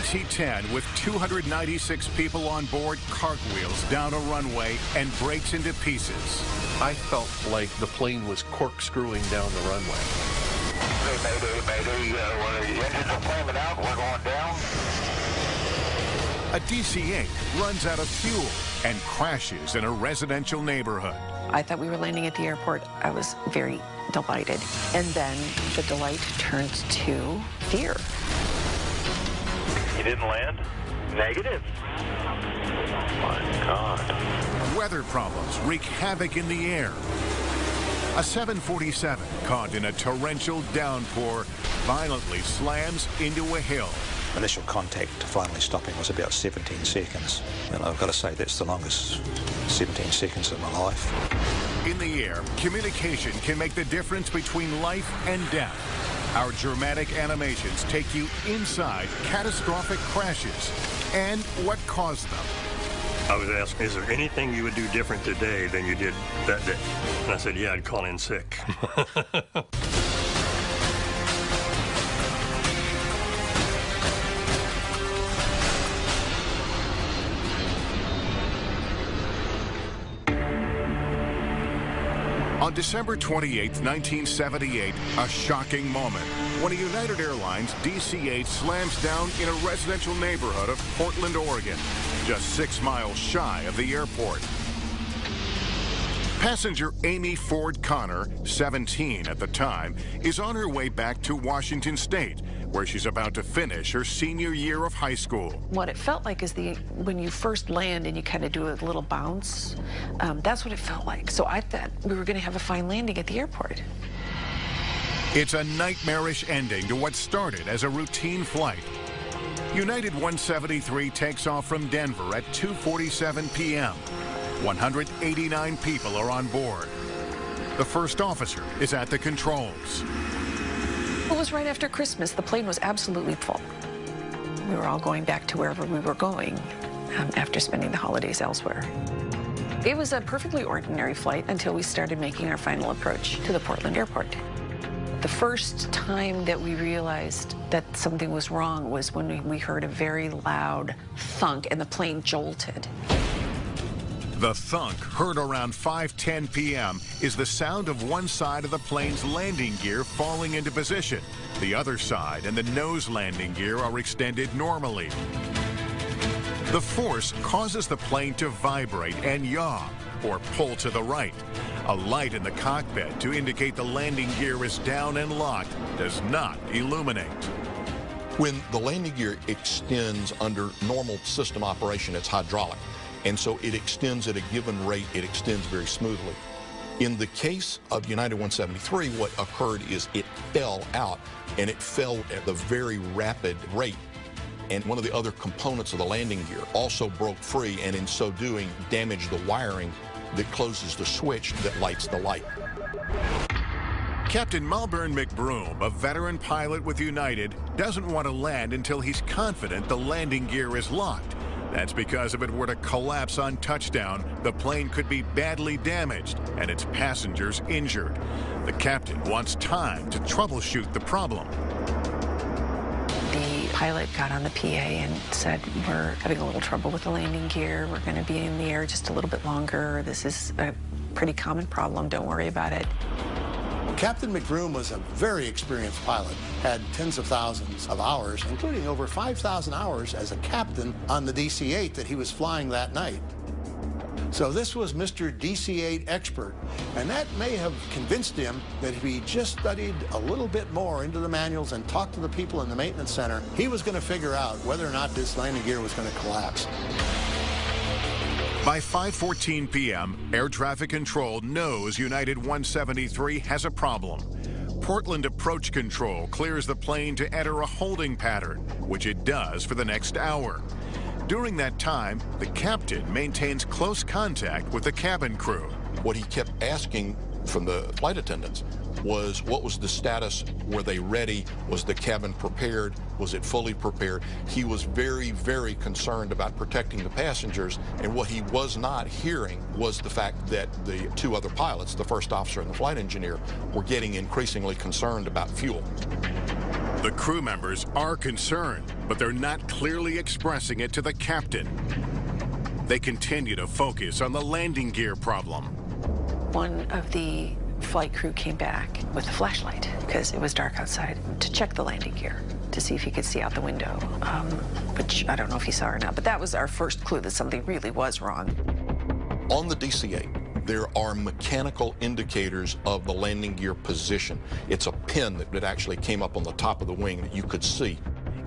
DC-10 with 296 people on board cartwheels down a runway and breaks into pieces. I felt like the plane was corkscrewing down the runway. Mayday, the engines are flaming out, we're going down. A DC-8 runs out of fuel and crashes in a residential neighborhood. I thought we were landing at the airport. I was very delighted. And then the delight turned to fear. You didn't land? Negative. My God. Weather problems wreak havoc in the air. A 747 caught in a torrential downpour violently slams into a hill. Initial contact to finally stopping was about 17 seconds. And I've got to say that's the longest 17 seconds of my life. In the air, communication can make the difference between life and death. Our dramatic animations take you inside catastrophic crashes and what caused them. I was asked, is there anything you would do different today than you did that day? And I said, yeah, I'd call in sick. On December 28, 1978, a shocking moment when a United Airlines DC-8 slams down in a residential neighborhood of Portland, Oregon, just 6 miles shy of the airport. Passenger Amy Ford Connor, 17 at the time, is on her way back to Washington State, where she's about to finish her senior year of high school. What it felt like is when you first land and you kind of do a little bounce, that's what it felt like. So I thought we were going to have a fine landing at the airport. It's a nightmarish ending to what started as a routine flight. United 173 takes off from Denver at 2:47 p.m. 189 people are on board. The first officer is at the controls. It was right after Christmas. The plane was absolutely full. We were all going back to wherever we were going after spending the holidays elsewhere. It was a perfectly ordinary flight until we started making our final approach to the Portland airport. The first time that we realized that something was wrong was when we heard a very loud thunk and the plane jolted. The thunk, heard around 5:10 p.m., is the sound of one side of the plane's landing gear falling into position. The other side and the nose landing gear are extended normally. The force causes the plane to vibrate and yaw, or pull to the right. A light in the cockpit to indicate the landing gear is down and locked does not illuminate. When the landing gear extends under normal system operation, it's hydraulic. And so it extends at a given rate, it extends very smoothly. In the case of United 173, what occurred is it fell out, and it fell at a very rapid rate. And one of the other components of the landing gear also broke free, and in so doing, damaged the wiring that closes the switch that lights the light. Captain Malburn McBroom, a veteran pilot with United, doesn't want to land until he's confident the landing gear is locked. That's because if it were to collapse on touchdown, the plane could be badly damaged and its passengers injured. The captain wants time to troubleshoot the problem. The pilot got on the PA and said, we're having a little trouble with the landing gear. We're going to be in the air just a little bit longer. This is a pretty common problem. Don't worry about it. Captain McBroom was a very experienced pilot, had tens of thousands of hours, including over 5,000 hours as a captain on the DC-8 that he was flying that night. So this was Mr. DC-8 expert, and that may have convinced him that if he just studied a little bit more into the manuals and talked to the people in the maintenance center, he was going to figure out whether or not this landing gear was going to collapse. By 5:14 p.m., air traffic control knows United 173 has a problem. Portland Approach Control clears the plane to enter a holding pattern, which it does for the next hour. During that time, the captain maintains close contact with the cabin crew. What he kept asking from the flight attendants was, what was the status? Were they ready? Was the cabin prepared? Was it fully prepared? He was very, very concerned about protecting the passengers, and what he was not hearing was the fact that the two other pilots, the first officer and the flight engineer, were getting increasingly concerned about fuel. The crew members are concerned, but they're not clearly expressing it to the captain. They continue to focus on the landing gear problem. One of the flight crew came back with a flashlight, because it was dark outside, to check the landing gear, to see if he could see out the window, which I don't know if he saw or not, but that was our first clue that something really was wrong. On the DC-8, there are mechanical indicators of the landing gear position. It's a pin that actually came up on the top of the wing that you could see.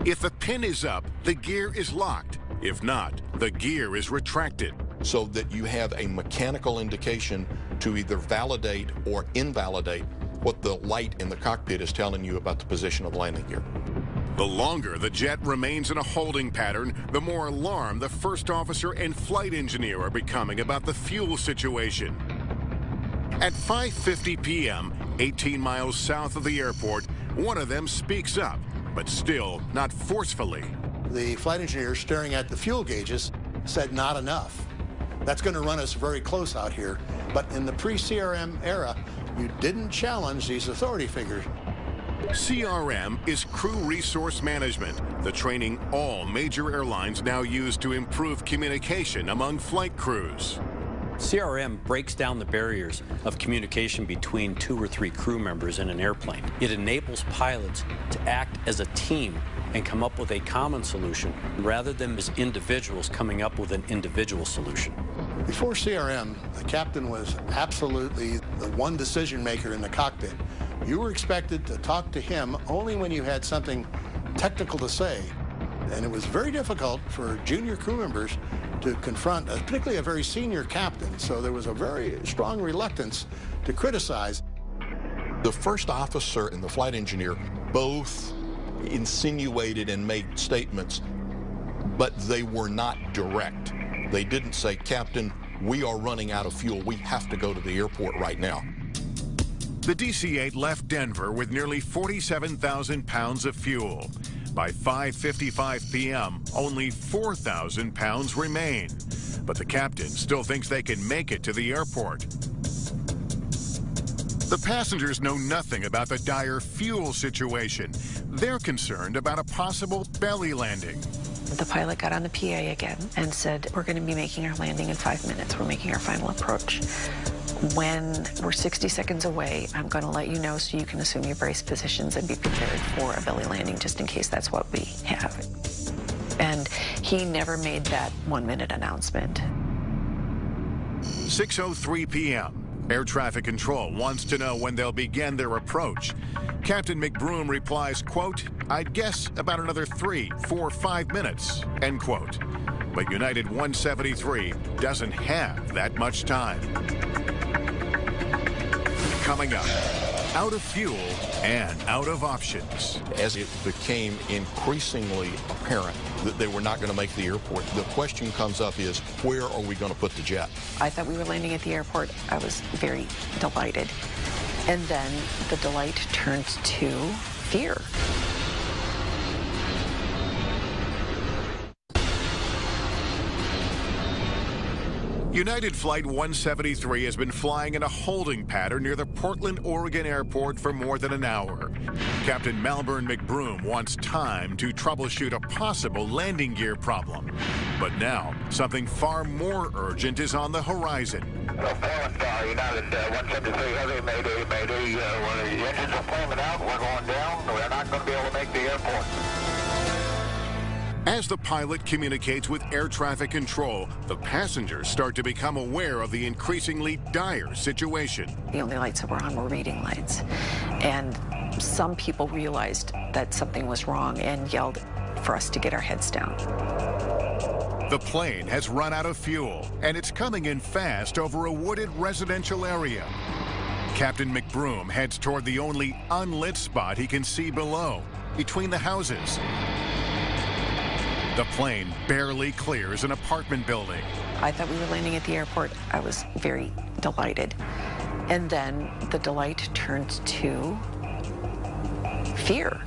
If the pin is up, the gear is locked. If not, the gear is retracted. So that you have a mechanical indication to either validate or invalidate what the light in the cockpit is telling you about the position of the landing gear. The longer the jet remains in a holding pattern, the more alarmed the first officer and flight engineer are becoming about the fuel situation. At 5:50 p.m., 18 miles south of the airport, one of them speaks up, but still not forcefully. The flight engineer, staring at the fuel gauges, said not enough. That's going to run us very close out here. But in the pre-CRM era, you didn't challenge these authority figures. CRM is Crew Resource Management, the training all major airlines now use to improve communication among flight crews. CRM breaks down the barriers of communication between 2 or 3 crew members in an airplane. It enables pilots to act as a team and come up with a common solution rather than as individuals coming up with an individual solution. Before CRM, the captain was absolutely the one decision maker in the cockpit. You were expected to talk to him only when you had something technical to say. And it was very difficult for junior crew members to confront, particularly a very senior captain. So there was a very strong reluctance to criticize. The first officer and the flight engineer both insinuated and made statements, but they were not direct. They didn't say, "Captain, we are running out of fuel. We have to go to the airport right now." The DC-8 left Denver with nearly 47,000 pounds of fuel. By 5:55 p.m., only 4,000 pounds remain. But the captain still thinks they can make it to the airport. The passengers know nothing about the dire fuel situation. They're concerned about a possible belly landing. The pilot got on the PA again and said, "We're going to be making our landing in 5 minutes. We're making our final approach. When we're 60 seconds away, I'm going to let you know so you can assume your brace positions and be prepared for a belly landing, just in case that's what we have." And he never made that 1-minute announcement. 6:03 p.m. Air traffic control wants to know when they'll begin their approach. Captain McBroom replies, quote, "I'd guess about another 3, 4, 5 minutes," end quote. But United 173 doesn't have that much time. Coming up, out of fuel and out of options. As it became increasingly apparent that they were not going to make the airport, the question comes up is, where are we going to put the jet? I thought we were landing at the airport. I was very delighted. And then the delight turned to fear. United Flight 173 has been flying in a holding pattern near the Portland, Oregon airport for more than an hour. Captain Malvern McBroom wants time to troubleshoot a possible landing gear problem. But now, something far more urgent is on the horizon. Portland, United 173 Heavy, Mayday, Mayday. The engines are flaming out. We're going down. We're not going to be able to make the airport. As the pilot communicates with air traffic control, the passengers start to become aware of the increasingly dire situation. The only lights that were on were reading lights. And some people realized that something was wrong and yelled for us to get our heads down. The plane has run out of fuel, and it's coming in fast over a wooded residential area. Captain McBroom heads toward the only unlit spot he can see below, between the houses. The plane barely clears an apartment building. I thought we were landing at the airport. I was very delighted. And then the delight turned to fear,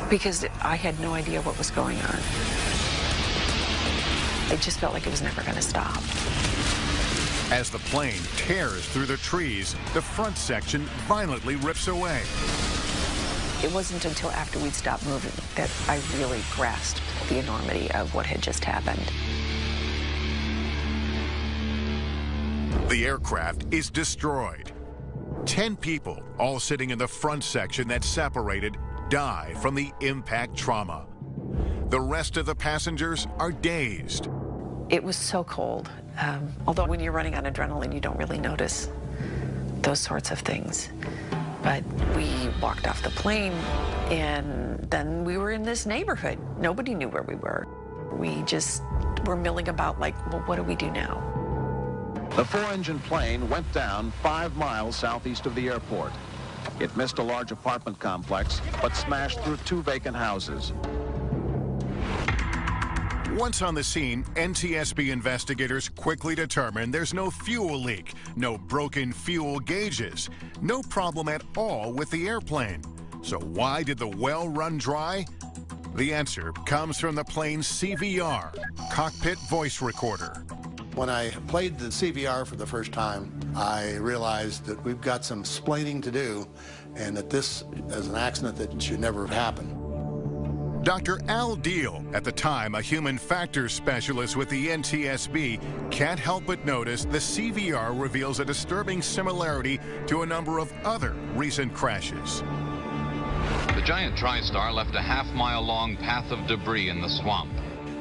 because I had no idea what was going on. It just felt like it was never going to stop. As the plane tears through the trees, the front section violently rips away. It wasn't until after we'd stopped moving that I really grasped the enormity of what had just happened. The aircraft is destroyed. 10 people, all sitting in the front section that separated, die from the impact trauma. The rest of the passengers are dazed. It was so cold. Although when you're running on adrenaline, you don't really notice those sorts of things. But we walked off the plane, and then we were in this neighborhood. Nobody knew where we were. We just were milling about like, well, what do we do now? The 4-engine plane went down 5 miles southeast of the airport. It missed a large apartment complex, but smashed through 2 vacant houses. Once on the scene, NTSB investigators quickly determined there's no fuel leak, no broken fuel gauges, no problem at all with the airplane. So why did the well run dry? The answer comes from the plane's CVR, cockpit voice recorder. When I played the CVR for the first time, I realized that we've got some explaining to do and that this is an accident that should never have happened. Dr. Al Deal, at the time a human factors specialist with the NTSB, can't help but notice the CVR reveals a disturbing similarity to a number of other recent crashes. The giant TriStar left a half-mile-long path of debris in the swamp.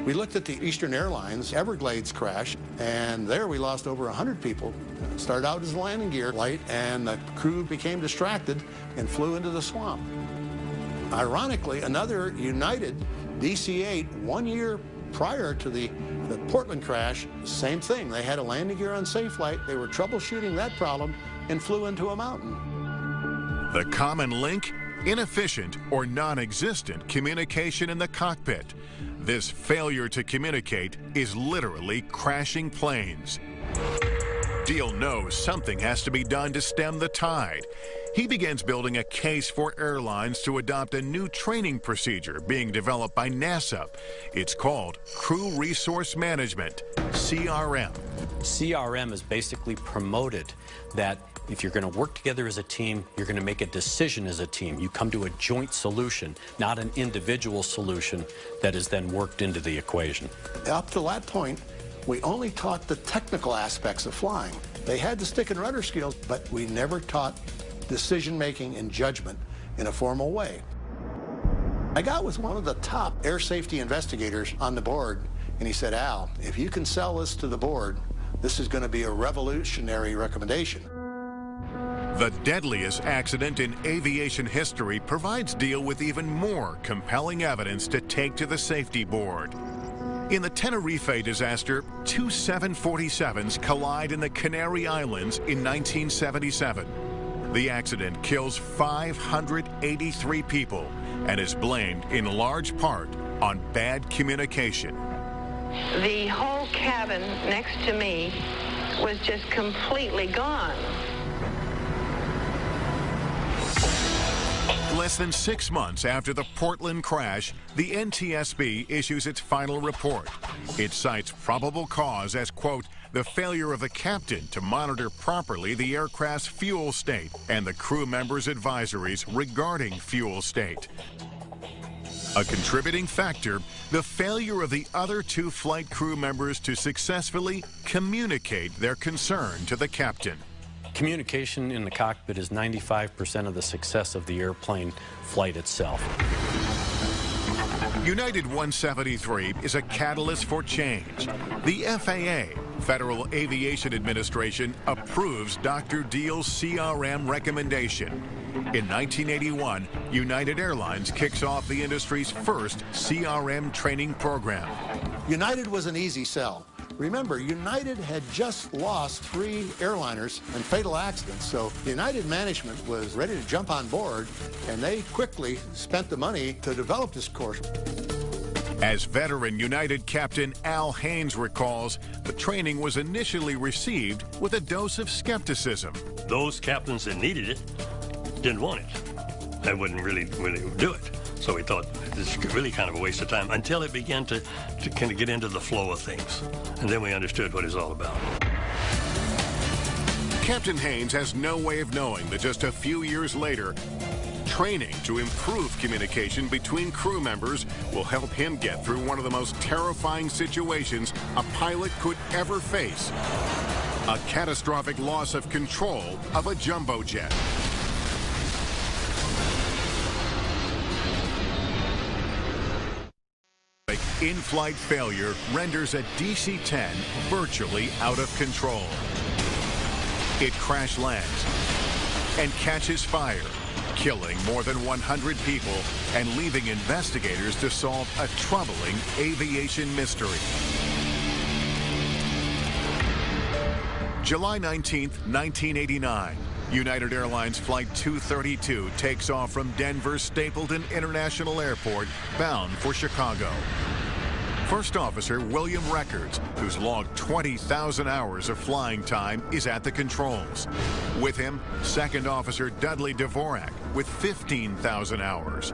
We looked at the Eastern Airlines Everglades crash, and there we lost over 100 people. It started out as a landing gear flight, and the crew became distracted and flew into the swamp. Ironically, another United DC-8 1 year prior to the Portland crash, same thing. They had a landing gear unsafe flight. They were troubleshooting that problem and flew into a mountain. The common link? Inefficient or non-existent communication in the cockpit. This failure to communicate is literally crashing planes. Deal knows something has to be done to stem the tide. He begins building a case for airlines to adopt a new training procedure being developed by NASA. It's called Crew Resource Management, CRM. CRM is basically promoted that if you're going to work together as a team, you're going to make a decision as a team. You come to a joint solution, not an individual solution that is then worked into the equation. Up to that point, we only taught the technical aspects of flying. They had the stick and rudder skills, but we never taught decision-making and judgment in a formal way. I got with one of the top air safety investigators on the board, and he said, Al, if you can sell this to the board, this is going to be a revolutionary recommendation. The deadliest accident in aviation history provides Deal with even more compelling evidence to take to the safety board. In the Tenerife disaster, 2 747s collide in the Canary Islands in 1977. The accident kills 583 people and is blamed in large part on bad communication. The whole cabin next to me was just completely gone. Less than 6 months after the Portland crash, the NTSB issues its final report. It cites probable cause as, quote, the failure of the captain to monitor properly the aircraft's fuel state and the crew members' advisories regarding fuel state. A contributing factor, the failure of the other 2 flight crew members to successfully communicate their concern to the captain. Communication in the cockpit is 95% of the success of the airplane flight itself. United 173 is a catalyst for change. The FAA, Federal Aviation Administration, approves Dr. Deal's CRM recommendation. In 1981, United Airlines kicks off the industry's first CRM training program. United was an easy sell. Remember, United had just lost 3 airliners in fatal accidents, so United management was ready to jump on board, and they quickly spent the money to develop this course. As veteran United Captain Al Haynes recalls, the training was initially received with a dose of skepticism. Those captains that needed it didn't want it. They wouldn't really do it. So we thought this is really kind of a waste of time until it began to kind of get into the flow of things. And then we understood what it's all about. Captain Haynes has no way of knowing that just a few years later, Training to improve communication between crew members will help him get through one of the most terrifying situations a pilot could ever face. A catastrophic loss of control of a jumbo jet. In-flight failure renders a DC-10 virtually out of control. It crash lands and catches fire, killing more than 100 people and leaving investigators to solve a troubling aviation mystery. July 19th, 1989. United Airlines Flight 232 takes off from Denver's Stapleton International Airport, bound for Chicago. First Officer William Records, who's logged 20,000 hours of flying time, is at the controls. With him, Second Officer Dudley Dvorak, with 15,000 hours.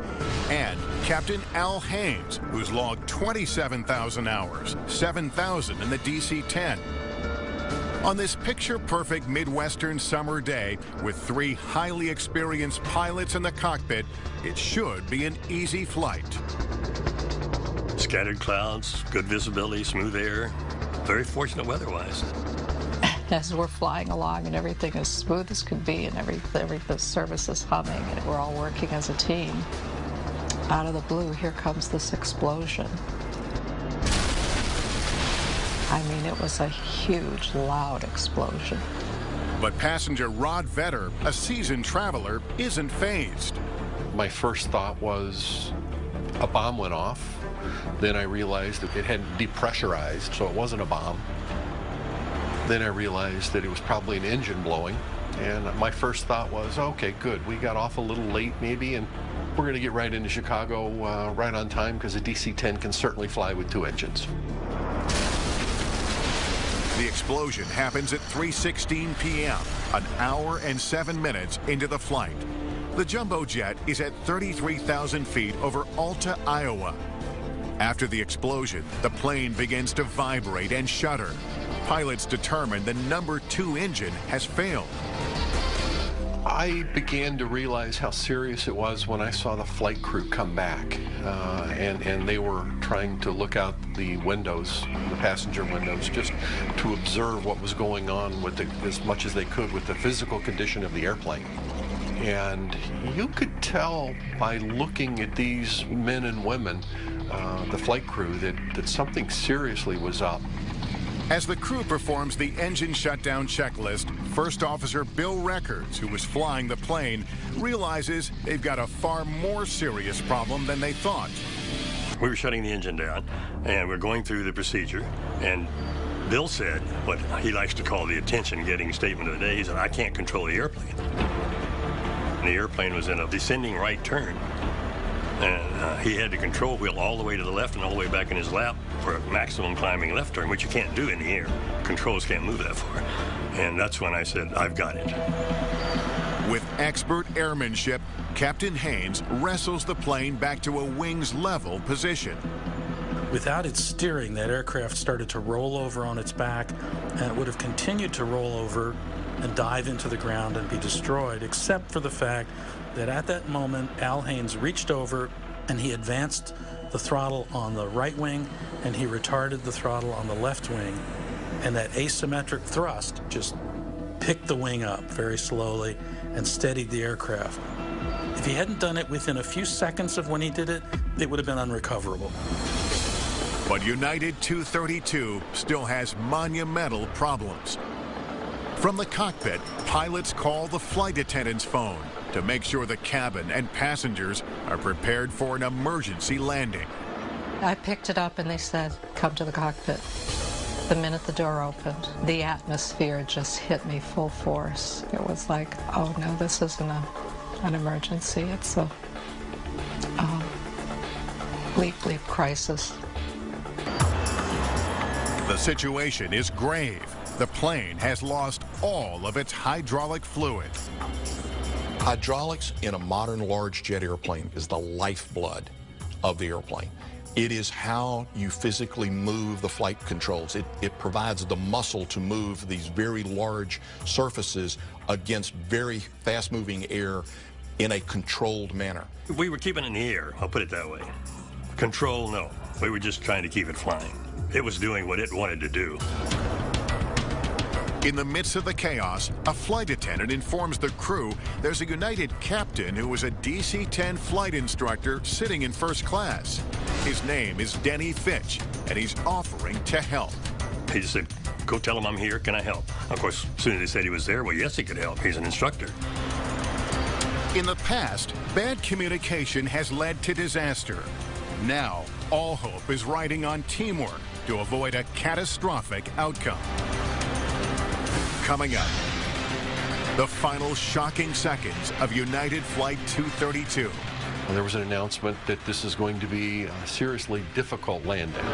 And Captain Al Haynes, who's logged 27,000 hours, 7,000 in the DC-10. On this picture-perfect Midwestern summer day, with 3 highly experienced pilots in the cockpit, it should be an easy flight. Scattered clouds, good visibility, smooth air, very fortunate weather-wise. As we're flying along and everything is smooth as could be and the service is humming and we're all working as a team, out of the blue, here comes this explosion. I mean, it was a huge, loud explosion. But passenger Rod Vetter, a seasoned traveler, isn't fazed. My first thought was a bomb went off. Then I realized that it hadn't depressurized, so it wasn't a bomb. Then I realized that it was probably an engine blowing. And my first thought was, okay, good. We got off a little late maybe, and we're going to get right into Chicago right on time because a DC-10 can certainly fly with 2 engines. The explosion happens at 3:16 p.m., an hour and 7 minutes into the flight. The jumbo jet is at 33,000 feet over Alta, Iowa. After the explosion, the plane begins to vibrate and shudder. Pilots determine the number 2 engine has failed. I began to realize how serious it was when I saw the flight crew come back, and they were trying to look out the windows, the passenger windows, just to observe what was going on with as much as they could with the physical condition of the airplane. And you could tell by looking at these men and women, the flight crew, that something seriously was up. As the crew performs the engine shutdown checklist, First Officer Bill Records, who was flying the plane, realizes they've got a far more serious problem than they thought. We were shutting the engine down, and we're going through the procedure, and Bill said what he likes to call the attention-getting statement of the day. He said, I can't control the airplane. And the airplane was in a descending right turn. And he had the control wheel all the way to the left and all the way back in his lap for a maximum climbing left turn, which you can't do in the air. Controls can't move that far. And that's when I said, I've got it. With expert airmanship, Captain Haynes wrestles the plane back to a wings level position. Without its steering, that aircraft started to roll over on its back, and it would have continued to roll over and dive into the ground and be destroyed, except for the fact that at that moment, Al Haynes reached over and he advanced the throttle on the right wing and he retarded the throttle on the left wing. And that asymmetric thrust just picked the wing up very slowly and steadied the aircraft. If he hadn't done it within a few seconds of when he did it, it would have been unrecoverable. But United 232 still has monumental problems. From the cockpit, pilots call the flight attendant's phone to make sure the cabin and passengers are prepared for an emergency landing. I picked it up and they said, come to the cockpit. The minute the door opened, the atmosphere just hit me full force. It was like, oh no, this isn't an emergency. It's a bleep crisis. The situation is grave. The plane has lost all of its hydraulic fluid. Hydraulics in a modern large jet airplane is the lifeblood of the airplane. It is how you physically move the flight controls. It provides the muscle to move these very large surfaces against very fast-moving air in a controlled manner. We were keeping it in the air, I'll put it that way. Control, no. We were just trying to keep it flying. It was doing what it wanted to do. In the midst of the chaos, a flight attendant informs the crew there's a United captain who was a DC-10 flight instructor sitting in first class. His name is Denny Fitch, and he's offering to help. He just said, go tell him I'm here, can I help? Of course, as soon as they said he was there, well, yes, he could help. He's an instructor. In the past, bad communication has led to disaster. Now, all hope is riding on teamwork to avoid a catastrophic outcome. Coming up, the final shocking seconds of United Flight 232. There was an announcement that this is going to be a seriously difficult landing.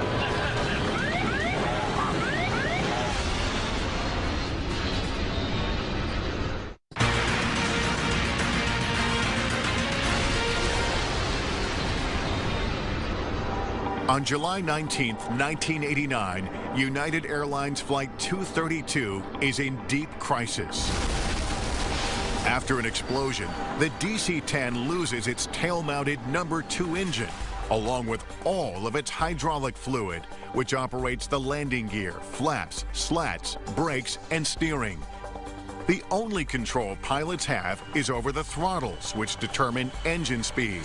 On July 19, 1989, United Airlines Flight 232 is in deep crisis. After an explosion, the DC-10 loses its tail-mounted number 2 engine, along with all of its hydraulic fluid, which operates the landing gear, flaps, slats, brakes, and steering. The only control pilots have is over the throttles, which determine engine speed.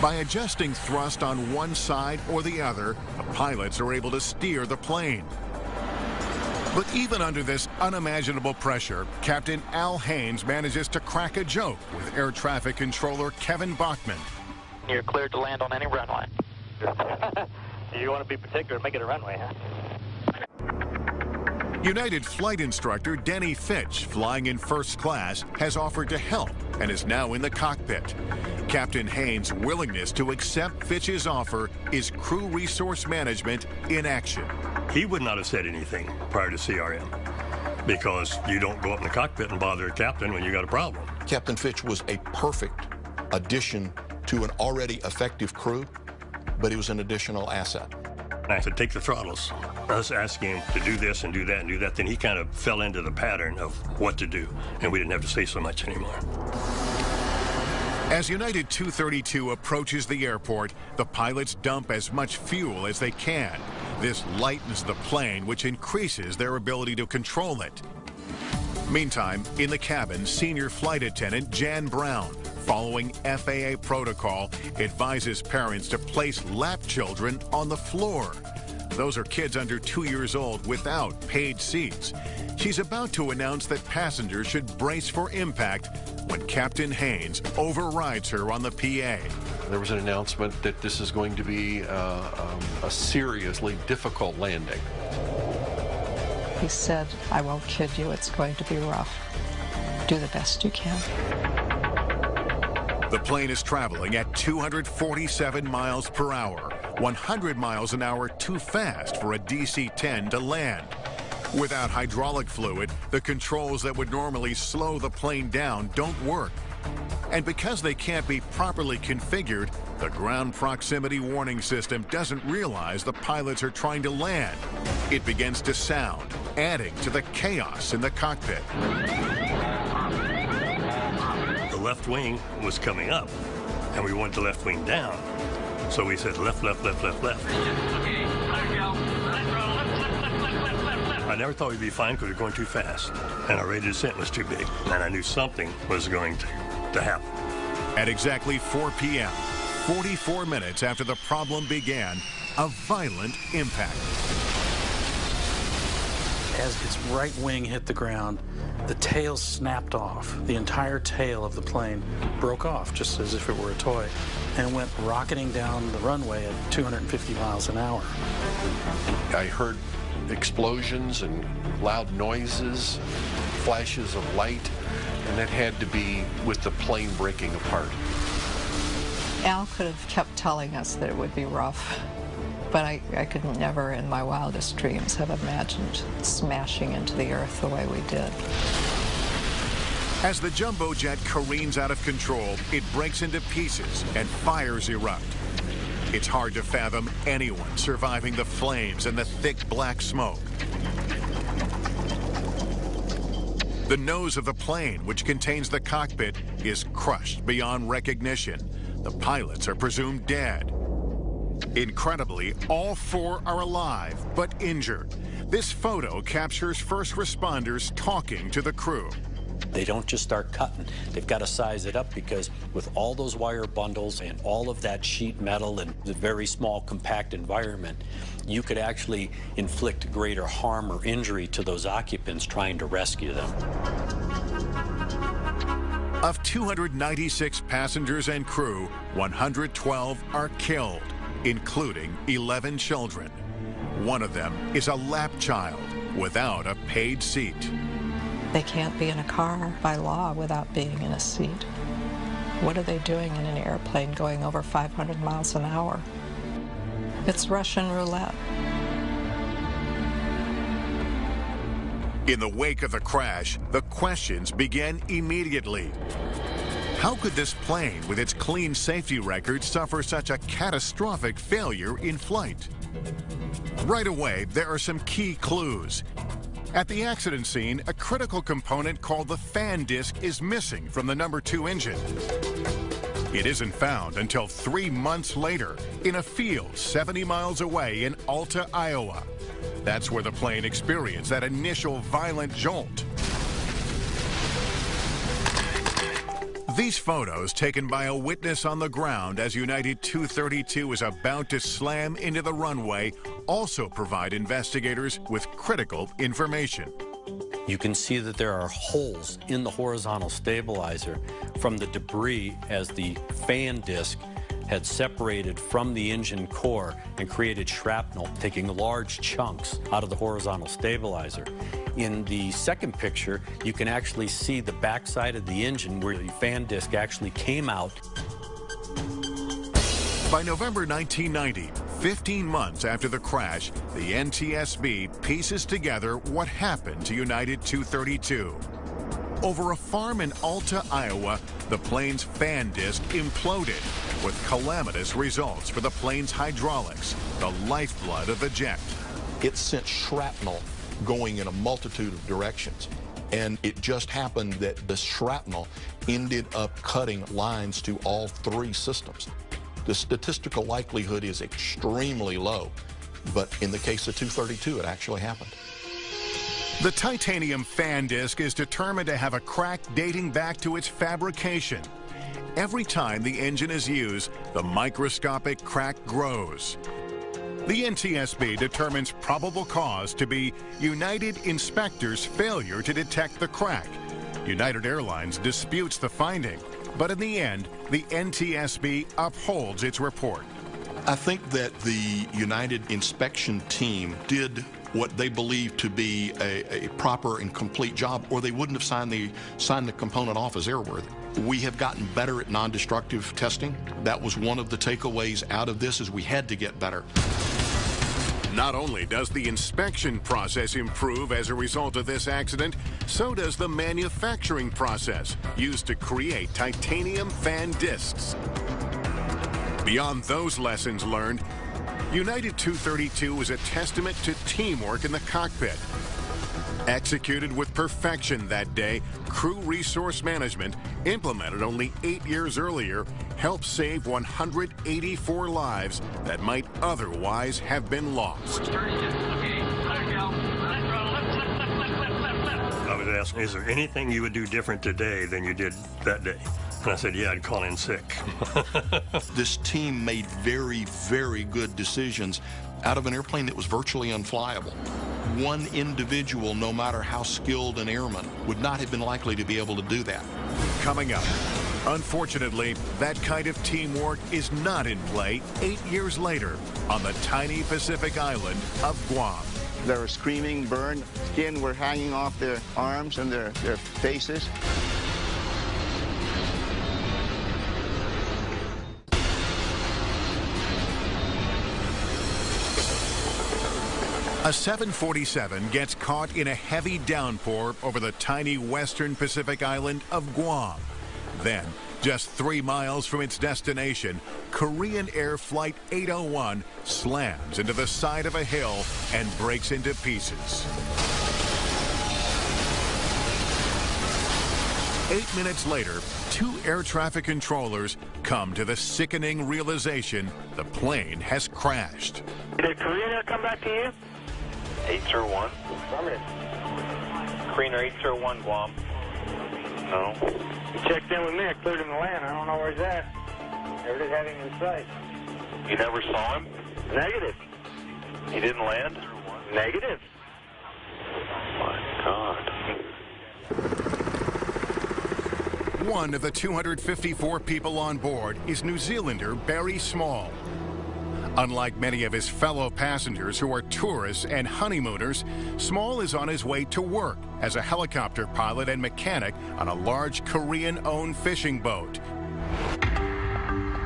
By adjusting thrust on one side or the other, the pilots are able to steer the plane. But even under this unimaginable pressure, Captain Al Haynes manages to crack a joke with air traffic controller Kevin Bachman. You're cleared to land on any runway. You want to be particular and make it a runway, huh? United flight instructor Denny Fitch, flying in first class, has offered to help and is now in the cockpit. Captain Haynes' willingness to accept Fitch's offer is crew resource management in action. He would not have said anything prior to CRM because you don't go up in the cockpit and bother a captain when you got a problem. Captain Fitch was a perfect addition to an already effective crew, but he was an additional asset. I said, take the throttles. I was asking him to do this and do that and do that. Then he kind of fell into the pattern of what to do, and we didn't have to say so much anymore. As United 232 approaches the airport, the pilots dump as much fuel as they can. This lightens the plane, which increases their ability to control it. Meantime, in the cabin, senior flight attendant Jan Brown, following FAA protocol, advises parents to place lap children on the floor. Those are kids under 2 years old without paid seats. She's about to announce that passengers should brace for impact when Captain Haynes overrides her on the PA. There was an announcement that this is going to be a seriously difficult landing. He said, I won't kid you, it's going to be rough. Do the best you can. The plane is traveling at 247 miles per hour, 100 miles an hour too fast for a DC-10 to land. Without hydraulic fluid, the controls that would normally slow the plane down don't work. And because they can't be properly configured, the ground proximity warning system doesn't realize the pilots are trying to land. It begins to sound, adding to the chaos in the cockpit. The left wing was coming up, and we wanted the left wing down. So we said left, left, left, left, left. I never thought we'd be fine because we were going too fast, and our rate of descent was too big, and I knew something was going to happen. At exactly 4 p.m., 44 minutes after the problem began, a violent impact. As its right wing hit the ground, the tail snapped off. The entire tail of the plane broke off, just as if it were a toy, and went rocketing down the runway at 250 miles an hour. I heard explosions and loud noises, flashes of light, and that had to be with the plane breaking apart. Al could have kept telling us that it would be rough, but I could never in my wildest dreams have imagined smashing into the earth the way we did. As the jumbo jet careens out of control, it breaks into pieces and fires erupt. It's hard to fathom anyone surviving the flames and the thick black smoke. The nose of the plane, which contains the cockpit, is crushed beyond recognition. The pilots are presumed dead. Incredibly, all 4 are alive, but injured. This photo captures first responders talking to the crew. They don't just start cutting. They've got to size it up, because with all those wire bundles and all of that sheet metal and the very small, compact environment, you could actually inflict greater harm or injury to those occupants trying to rescue them. Of 296 passengers and crew, 112 are killed, including 11 children. One of them is a lap child without a paid seat. They can't be in a car by law without being in a seat. What are they doing in an airplane going over 500 miles an hour? It's Russian roulette. In the wake of the crash, the questions began immediately. How could this plane, with its clean safety record, suffer such a catastrophic failure in flight? Right away, there are some key clues. At the accident scene, a critical component called the fan disc is missing from the number 2 engine. It isn't found until 3 months later in a field 70 miles away in Alta, Iowa. That's where the plane experienced that initial violent jolt. These photos, taken by a witness on the ground as United 232 is about to slam into the runway, also provide investigators with critical information. You can see that there are holes in the horizontal stabilizer from the debris as the fan disc had separated from the engine core and created shrapnel, taking large chunks out of the horizontal stabilizer. In the second picture, you can actually see the backside of the engine where the fan disc actually came out. By November 1990, 15 months after the crash, the NTSB pieces together what happened to United 232. Over a farm in Alta, Iowa, the plane's fan disc imploded, with calamitous results for the plane's hydraulics, the lifeblood of the jet. It sent shrapnel going in a multitude of directions, and it just happened that the shrapnel ended up cutting lines to all 3 systems. The statistical likelihood is extremely low, but in the case of 232, it actually happened. The titanium fan disc is determined to have a crack dating back to its fabrication. Every time the engine is used, the microscopic crack grows. The NTSB determines probable cause to be United inspectors' failure to detect the crack. United Airlines disputes the finding, but in the end, the NTSB upholds its report. I think that the United inspection team did what they believed to be a proper and complete job, or they wouldn't have signed the component off as airworthy. We have gotten better at non-destructive testing. That was one of the takeaways out of this, is we had to get better. Not only does the inspection process improve as a result of this accident, so does the manufacturing process used to create titanium fan discs. Beyond those lessons learned, United 232 is a testament to teamwork in the cockpit. Executed with perfection that day, crew resource management, implemented only 8 years earlier, helped save 184 lives that might otherwise have been lost. I was asked, is there anything you would do different today than you did that day? And I said, yeah, I'd call in sick. This team made very, very good decisions out of an airplane that was virtually unflyable. One individual, no matter how skilled an airman, would not have been likely to be able to do that. Coming up, unfortunately, that kind of teamwork is not in play 8 years later on the tiny Pacific island of Guam. They were screaming, burned, skin were hanging off their arms and their faces. A 747 gets caught in a heavy downpour over the tiny western Pacific island of Guam. Then, just 3 miles from its destination, Korean Air Flight 801 slams into the side of a hill and breaks into pieces. 8 minutes later, 2 air traffic controllers come to the sickening realization the plane has crashed. Did Korean Air come back to you? 801. Korean Air 801, Guam. No. He checked in with me. I cleared him to land. I don't know where he's at. Never did have him in sight. You never saw him? Negative. He didn't land? Negative. My God. One of the 254 people on board is New Zealander Barry Small. Unlike many of his fellow passengers who are tourists and honeymooners, Small is on his way to work as a helicopter pilot and mechanic on a large Korean-owned fishing boat.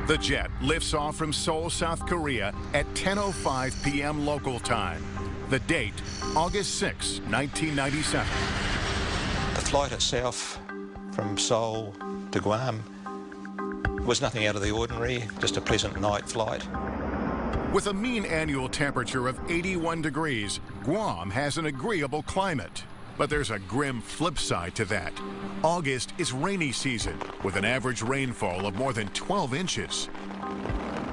The jet lifts off from Seoul, South Korea at 10:05 p.m. local time. The date, August 6, 1997. The flight itself from Seoul to Guam was nothing out of the ordinary, just a pleasant night flight. With a mean annual temperature of 81 degrees, Guam has an agreeable climate. But there's a grim flip side to that. August is rainy season, with an average rainfall of more than 12 inches.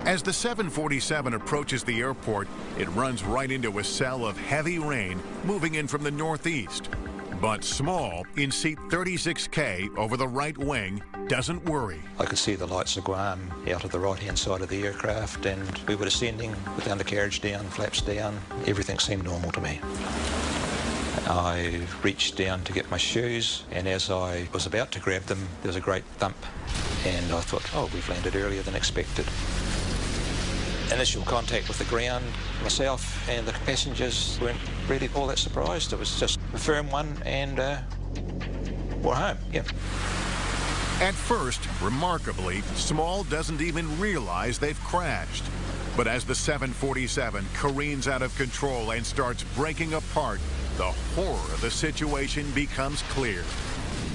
As the 747 approaches the airport, it runs right into a cell of heavy rain moving in from the northeast. But Small, in seat 36K over the right wing, doesn't worry. I could see the lights of Guam out of the right-hand side of the aircraft, and we were descending with the undercarriage down, flaps down. Everything seemed normal to me. I reached down to get my shoes, and as I was about to grab them, there was a great thump, and I thought, oh, we've landed earlier than expected. Initial contact with the ground, myself and the passengers weren't really all that surprised. It was just a firm one, and we're home, yeah. At first, remarkably, Small doesn't even realize they've crashed. But as the 747 careens out of control and starts breaking apart, the horror of the situation becomes clear.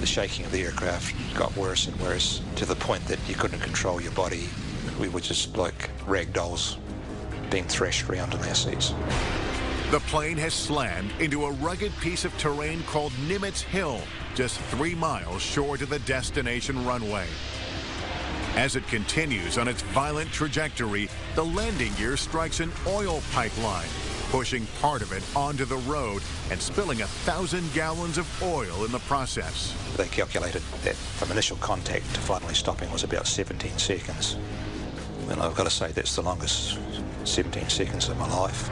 The shaking of the aircraft got worse and worse, to the point that you couldn't control your body. We were just like rag dolls being thrashed around in our seats. The plane has slammed into a rugged piece of terrain called Nimitz Hill, just 3 miles short of the destination runway. As it continues on its violent trajectory, the landing gear strikes an oil pipeline, pushing part of it onto the road and spilling 1,000 gallons of oil in the process. They calculated that from initial contact to finally stopping was about 17 seconds. And I've got to say that's the longest 17 seconds of my life.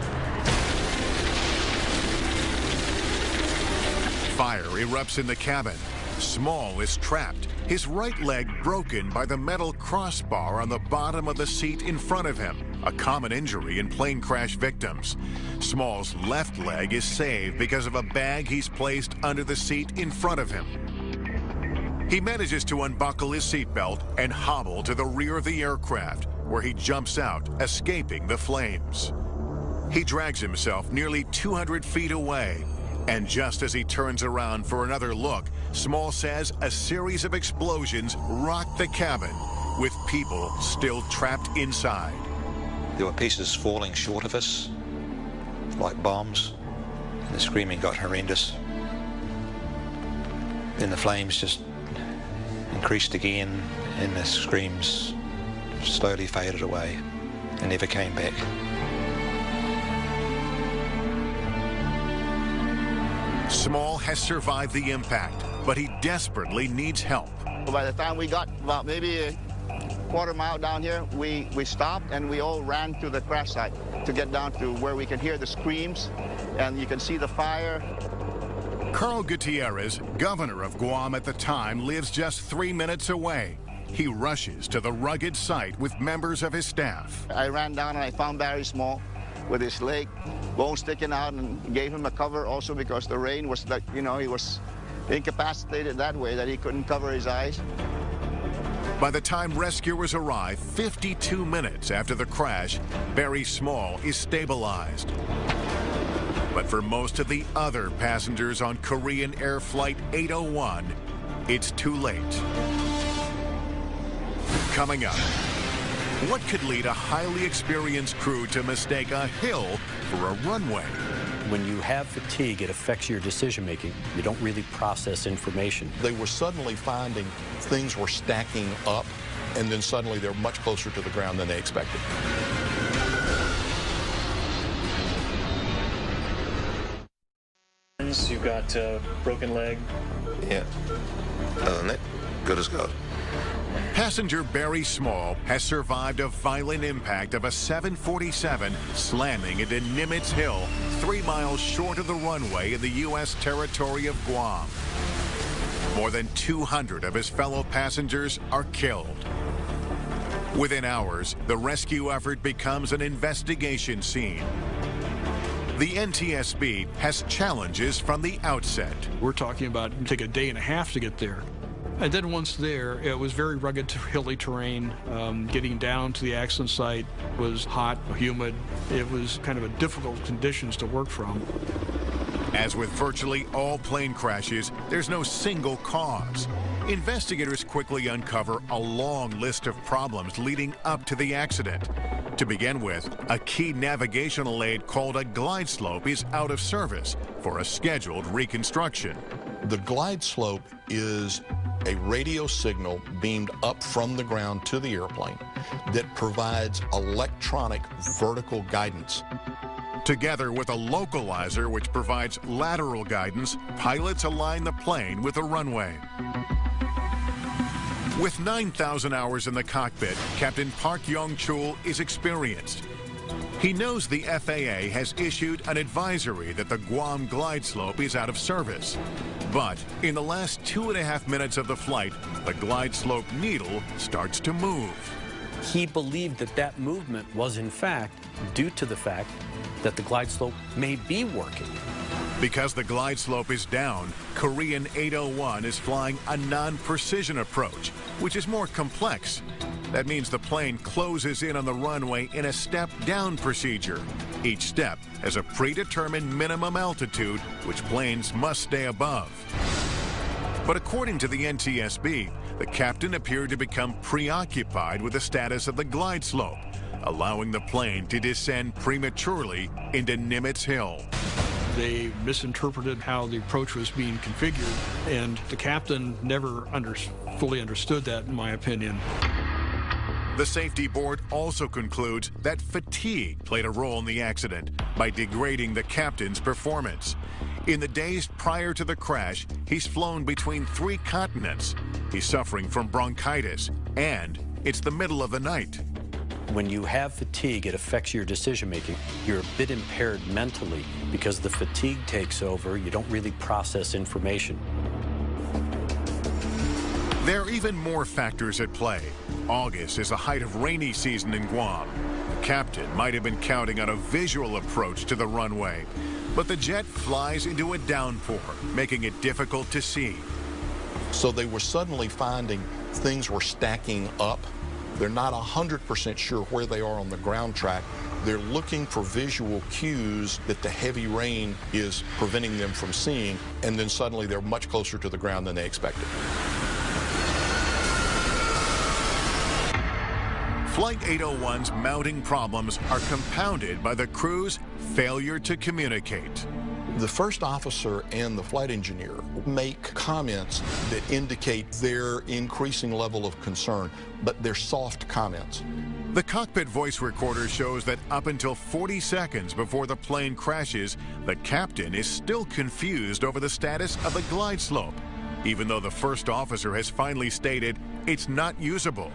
Fire erupts in the cabin. Small is trapped, his right leg broken by the metal crossbar on the bottom of the seat in front of him, a common injury in plane crash victims. Small's left leg is saved because of a bag he's placed under the seat in front of him. He manages to unbuckle his seatbelt and hobble to the rear of the aircraft, where he jumps out, escaping the flames. He drags himself nearly 200 feet away, and just as he turns around for another look, Small says a series of explosions rocked the cabin, with people still trapped inside. There were pieces falling short of us, like bombs, and the screaming got horrendous. Then the flames just increased again, and the screams slowly faded away and never came back. Small has survived the impact, but he desperately needs help. By the time we got about maybe a quarter mile down here, we stopped and we all ran to the crash site to get down to where we can hear the screams and you can see the fire. Carl Gutierrez, governor of Guam at the time, lives just 3 minutes away. He rushes to the rugged site with members of his staff. I ran down and I found Barry Small with his leg, bone sticking out, and gave him a cover also because the rain was like, you know, he was incapacitated that way that he couldn't cover his eyes. By the time rescuers arrive, 52 minutes after the crash, Barry Small is stabilized. But for most of the other passengers on Korean Air Flight 801, it's too late. Coming up, what could lead a highly experienced crew to mistake a hill for a runway? When you have fatigue, it affects your decision-making. You don't really process information. They were suddenly finding things were stacking up, and then suddenly they're much closer to the ground than they expected. You've got a broken leg. Yeah. Other than that, good as gold. Passenger Barry Small has survived a violent impact of a 747 slamming into Nimitz Hill, 3 miles short of the runway in the U.S. territory of Guam. More than 200 of his fellow passengers are killed. Within hours, the rescue effort becomes an investigation scene. The NTSB has challenges from the outset. We're talking about it take a day and a half to get there. And then once there, it was very rugged, hilly terrain. Getting down to the accident site was hot, humid. It was kind of a difficult conditions to work from. As with virtually all plane crashes, there's no single cause. Investigators quickly uncover a long list of problems leading up to the accident. To begin with, a key navigational aid called a glide slope is out of service for a scheduled reconstruction. The glide slope is a radio signal beamed up from the ground to the airplane that provides electronic vertical guidance. Together with a localizer which provides lateral guidance, pilots align the plane with the runway. With 9,000 hours in the cockpit, Captain Park Yong-chul is experienced. He knows the FAA has issued an advisory that the Guam glide slope is out of service. But in the last 2.5 minutes of the flight, the glide slope needle starts to move. He believed that that movement was, in fact, due to the fact that the glide slope may be working. Because the glide slope is down, Korean 801 is flying a non-precision approach, which is more complex. That means the plane closes in on the runway in a step-down procedure. Each step has a predetermined minimum altitude, which planes must stay above. But according to the NTSB, the captain appeared to become preoccupied with the status of the glide slope, allowing the plane to descend prematurely into Nimitz Hill. They misinterpreted how the approach was being configured, and the captain never fully understood that, in my opinion. The safety board also concludes that fatigue played a role in the accident by degrading the captain's performance. In the days prior to the crash, he's flown between 3 continents. He's suffering from bronchitis, and it's the middle of the night. When you have fatigue, it affects your decision-making. You're a bit impaired mentally because the fatigue takes over. You don't really process information. There are even more factors at play. August is the height of rainy season in Guam. The captain might have been counting on a visual approach to the runway, but the jet flies into a downpour, making it difficult to see. So they were suddenly finding things were stacking up. They're not 100% sure where they are on the ground track. They're looking for visual cues that the heavy rain is preventing them from seeing, and then suddenly they're much closer to the ground than they expected. Flight 801's mounting problems are compounded by the crew's failure to communicate. The first officer and the flight engineer make comments that indicate their increasing level of concern, but they're soft comments. The cockpit voice recorder shows that up until 40 seconds before the plane crashes, the captain is still confused over the status of the glide slope, even though the first officer has finally stated it's not usable.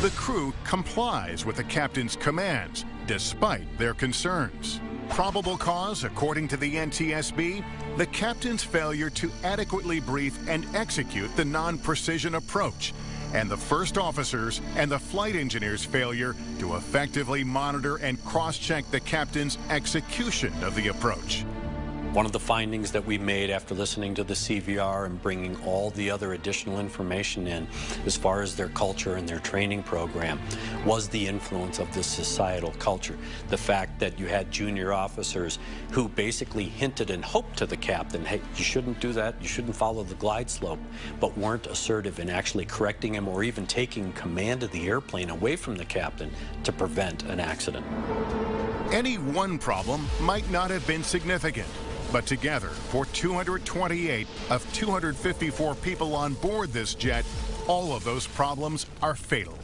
The crew complies with the captain's commands, despite their concerns. Probable cause, according to the NTSB, the captain's failure to adequately brief and execute the non-precision approach, and the first officer's and the flight engineer's failure to effectively monitor and cross-check the captain's execution of the approach. One of the findings that we made after listening to the CVR and bringing all the other additional information in as far as their culture and their training program was the influence of the societal culture. The fact that you had junior officers who basically hinted and hoped to the captain, hey, you shouldn't do that, you shouldn't follow the glide slope, but weren't assertive in actually correcting him or even taking command of the airplane away from the captain to prevent an accident. Any one problem might not have been significant, but together, for 228 of 254 people on board this jet, all of those problems are fatal.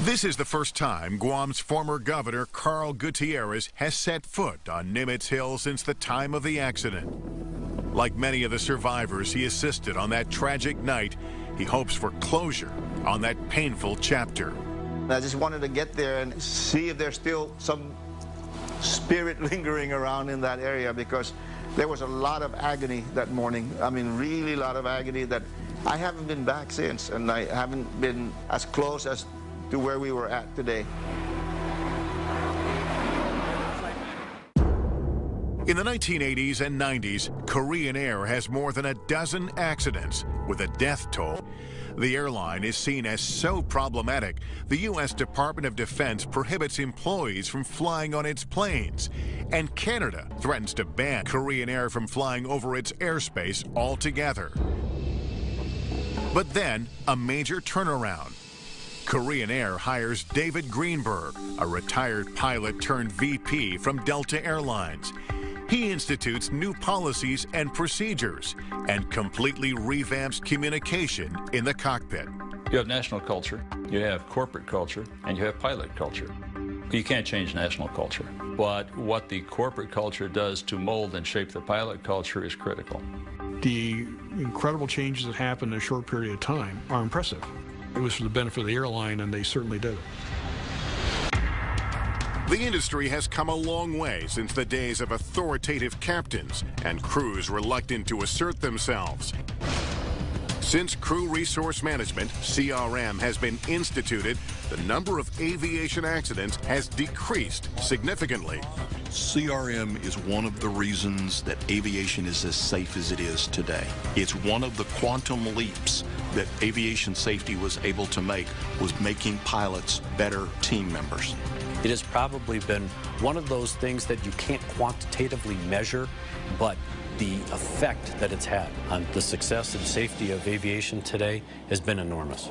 This is the first time Guam's former governor, Carl Gutierrez, has set foot on Nimitz Hill since the time of the accident. Like many of the survivors he assisted on that tragic night, he hopes for closure on that painful chapter. I just wanted to get there and see if there's still some spirit lingering around in that area, because there was a lot of agony that morning. I mean, really a lot of agony that I haven't been back since, and I haven't been as close as to where we were at today. In the 1980s and 90s, Korean Air has more than a dozen accidents with a death toll. The airline is seen as so problematic, the U.S. Department of Defense prohibits employees from flying on its planes. And Canada threatens to ban Korean Air from flying over its airspace altogether. But then, a major turnaround. Korean Air hires David Greenberg, a retired pilot turned VP from Delta Airlines. He institutes new policies and procedures and completely revamps communication in the cockpit. You have national culture, you have corporate culture, and you have pilot culture. You can't change national culture, but what the corporate culture does to mold and shape the pilot culture is critical. The incredible changes that happened in a short period of time are impressive. It was for the benefit of the airline, and they certainly did it. The industry has come a long way since the days of authoritative captains and crews reluctant to assert themselves. Since Crew Resource Management, CRM, has been instituted, the number of aviation accidents has decreased significantly. CRM is one of the reasons that aviation is as safe as it is today. It's one of the quantum leaps that aviation safety was able to make, was making pilots better team members. It has probably been one of those things that you can't quantitatively measure, but the effect that it's had on the success and safety of aviation today has been enormous.